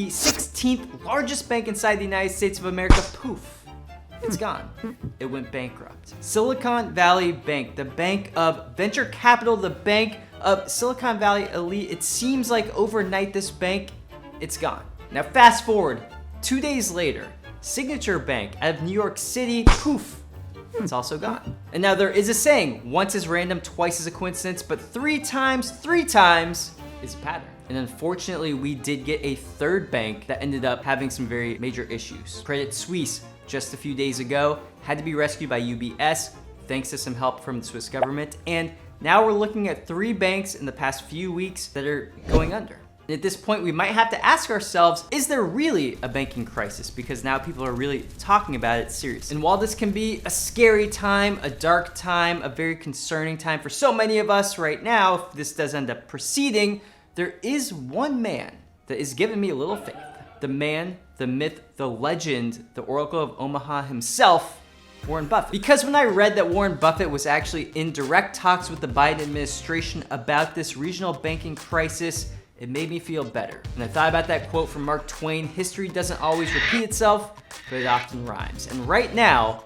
The 16th largest bank inside the United States of America, poof, it's gone. It went bankrupt. Silicon Valley Bank, the bank of venture capital, the bank of Silicon Valley elite. It seems like overnight this bank, it's gone. Now fast forward, 2 days later, Signature Bank out of New York City, poof, it's also gone. And now there is a saying, once is random, twice is a coincidence, but three times is a pattern. And unfortunately, we did get a third bank that ended up having some very major issues. Credit Suisse, just a few days ago, had to be rescued by UBS, thanks to some help from the Swiss government. And now we're looking at 3 banks in the past few weeks that are going under. And at this point, we might have to ask ourselves, is there really a banking crisis? Because now people are really talking about it seriously. And while this can be a scary time, a dark time, a very concerning time for so many of us right now, if this does end up proceeding, there is one man that is giving me a little faith. The man, the myth, the legend, the Oracle of Omaha himself, Warren Buffett. Because when I read that Warren Buffett was actually in direct talks with the Biden administration about this regional banking crisis, it made me feel better. And I thought about that quote from Mark Twain, history doesn't always repeat itself, but it often rhymes. And right now,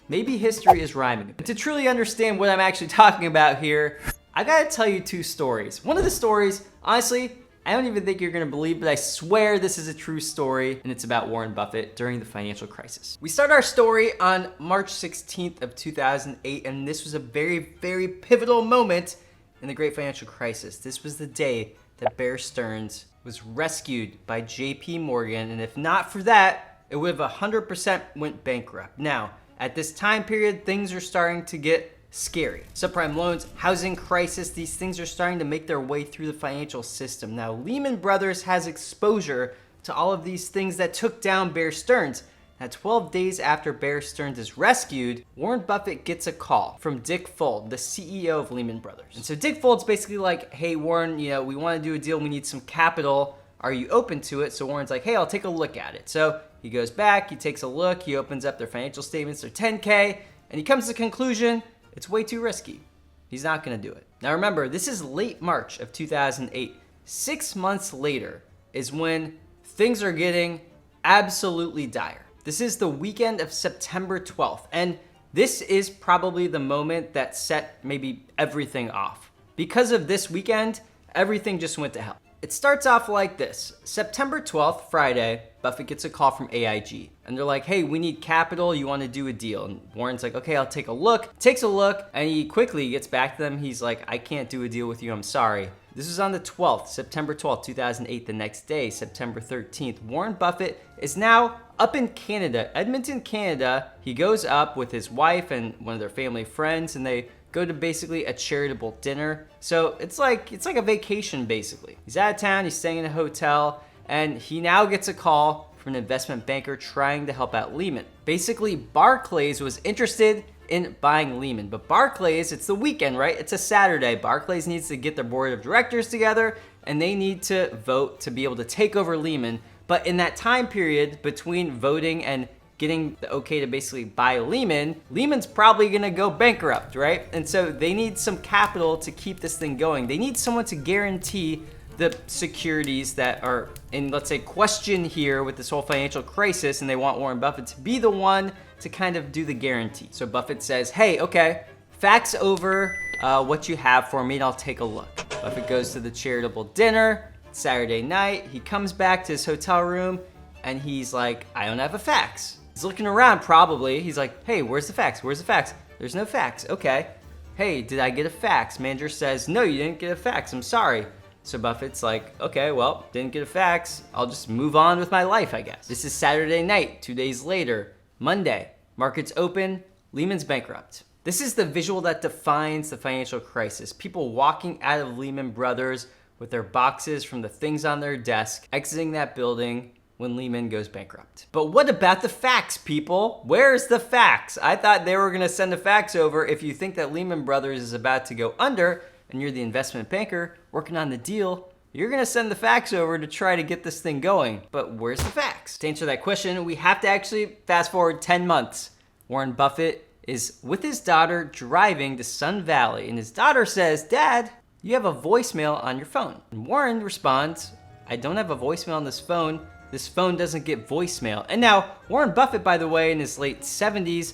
maybe history is rhyming. And to truly understand what I'm actually talking about here, I gotta tell you 2 stories. One of the stories, honestly, I don't even think you're gonna believe, but I swear this is a true story, and it's about Warren Buffett during the financial crisis. We start our story on March 16th of 2008, and this was a very, very pivotal moment in the Great Financial Crisis. This was the day that Bear Stearns was rescued by JP Morgan, and if not for that, it would have 100% went bankrupt. Now, at this time period, things are starting to get scary. Subprime loans, housing crisis, these things are starting to make their way through the financial system. Now, Lehman Brothers has exposure to all of these things that took down Bear Stearns. Now, 12 days after Bear Stearns is rescued, Warren Buffett gets a call from Dick Fuld, the CEO of Lehman Brothers. And so Dick Fuld's basically like, hey, Warren, we want to do a deal. We need some capital. Are you open to it? So Warren's like, hey, I'll take a look at it. So he goes back, he takes a look, he opens up their financial statements, their 10K, and he comes to the conclusion, it's way too risky. He's not going to do it. Now remember, this is late March of 2008. 6 months later is when things are getting absolutely dire. This is the weekend of September 12th, and this is probably the moment that set maybe everything off. Because of this weekend, everything just went to hell. It starts off like this. September 12th, Friday, Buffett gets a call from AIG. And they're like, hey, we need capital. You want to do a deal? And Warren's like, okay, I'll take a look. Takes a look, and he quickly gets back to them. He's like, I can't do a deal with you. I'm sorry. This was on the 12th, September 12th, 2008. The next day, September 13th, Warren Buffett is now up in Canada, Edmonton, Canada. He goes up with his wife and one of their family friends, and they go to basically a charitable dinner. So it's like a vacation, basically. He's out of town, he's staying in a hotel, and he now gets a call from an investment banker trying to help out Lehman. Basically, Barclays was interested in buying Lehman, but Barclays, it's the weekend, right? It's a Saturday. Barclays needs to get their board of directors together, and they need to vote to be able to take over Lehman. But in that time period between voting and getting the okay to basically buy Lehman's probably gonna go bankrupt, right? And so they need some capital to keep this thing going. They need someone to guarantee the securities that are in, let's say, question here with this whole financial crisis, and they want Warren Buffett to be the one to kind of do the guarantee. So Buffett says, hey, okay, fax over what you have for me and I'll take a look. Buffett goes to the charitable dinner, Saturday night. He comes back to his hotel room and he's like, I don't have a fax. He's looking around probably. He's like, hey, where's the fax? Where's the fax? There's no fax. Okay. Hey, did I get a fax? Manager says, no, you didn't get a fax. I'm sorry. So Buffett's like, okay, well, didn't get a fax. I'll just move on with my life, I guess. This is Saturday night, 2 days later. Monday, markets open, Lehman's bankrupt. This is the visual that defines the financial crisis. People walking out of Lehman Brothers with their boxes from the things on their desk, exiting that building when Lehman goes bankrupt. But what about the fax, people? Where's the fax? I thought they were gonna send a fax over. If you think that Lehman Brothers is about to go under and you're the investment banker working on the deal, you're gonna send the fax over to try to get this thing going. But where's the fax? To answer that question, we have to actually fast forward 10 months. Warren Buffett is with his daughter driving to Sun Valley, and his daughter says, Dad, you have a voicemail on your phone. And Warren responds, I don't have a voicemail on this phone. this phone doesn't get voicemail. And now, Warren Buffett, by the way, in his late 70s,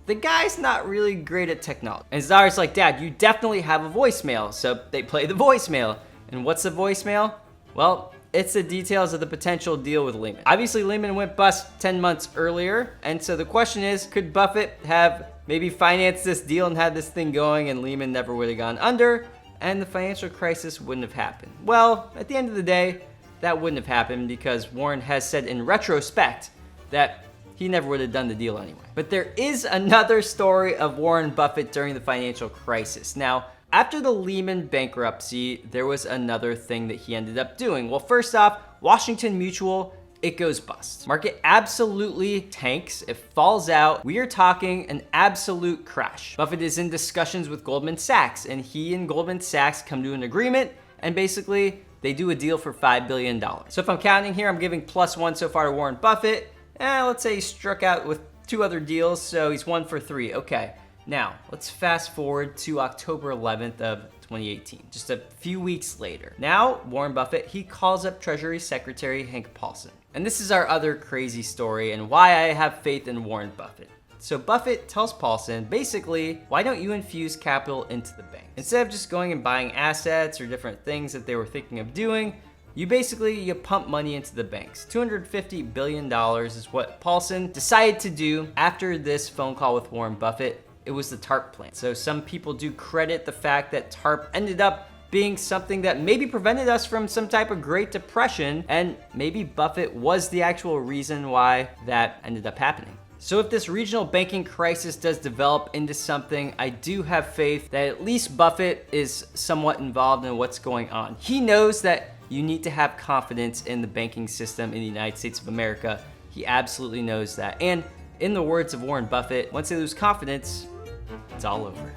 the guy's not really great at technology. And his daughter's like, Dad, you definitely have a voicemail. So they play the voicemail. And what's the voicemail? Well, it's the details of the potential deal with Lehman. Obviously, Lehman went bust 10 months earlier. And so the question is, could Buffett have maybe financed this deal and had this thing going and Lehman never would have gone under and the financial crisis wouldn't have happened? Well, at the end of the day, that wouldn't have happened because Warren has said in retrospect that he never would have done the deal anyway. But there is another story of Warren Buffett during the financial crisis. Now, after the Lehman bankruptcy, there was another thing that he ended up doing. Well, first off, Washington Mutual, it goes bust. Market absolutely tanks. It falls out. We are talking an absolute crash. Buffett is in discussions with Goldman Sachs, and he and Goldman Sachs come to an agreement, and basically they do a deal for $5 billion. So if I'm counting here, I'm giving +1 so far to Warren Buffett. Let's say he struck out with 2 other deals, so he's 1 for 3. Okay, now let's fast forward to October 11th of 2018, just a few weeks later. Now, Warren Buffett, he calls up Treasury Secretary Hank Paulson. And this is our other crazy story and why I have faith in Warren Buffett. So Buffett tells Paulson, basically, why don't you infuse capital into the bank? Instead of just going and buying assets or different things that they were thinking of doing, you pump money into the banks. $250 billion is what Paulson decided to do after this phone call with Warren Buffett. It was the TARP plan. So some people do credit the fact that TARP ended up being something that maybe prevented us from some type of Great Depression, and maybe Buffett was the actual reason why that ended up happening. So if this regional banking crisis does develop into something, I do have faith that at least Buffett is somewhat involved in what's going on. He knows that you need to have confidence in the banking system in the United States of America. He absolutely knows that. And in the words of Warren Buffett, once they lose confidence, it's all over.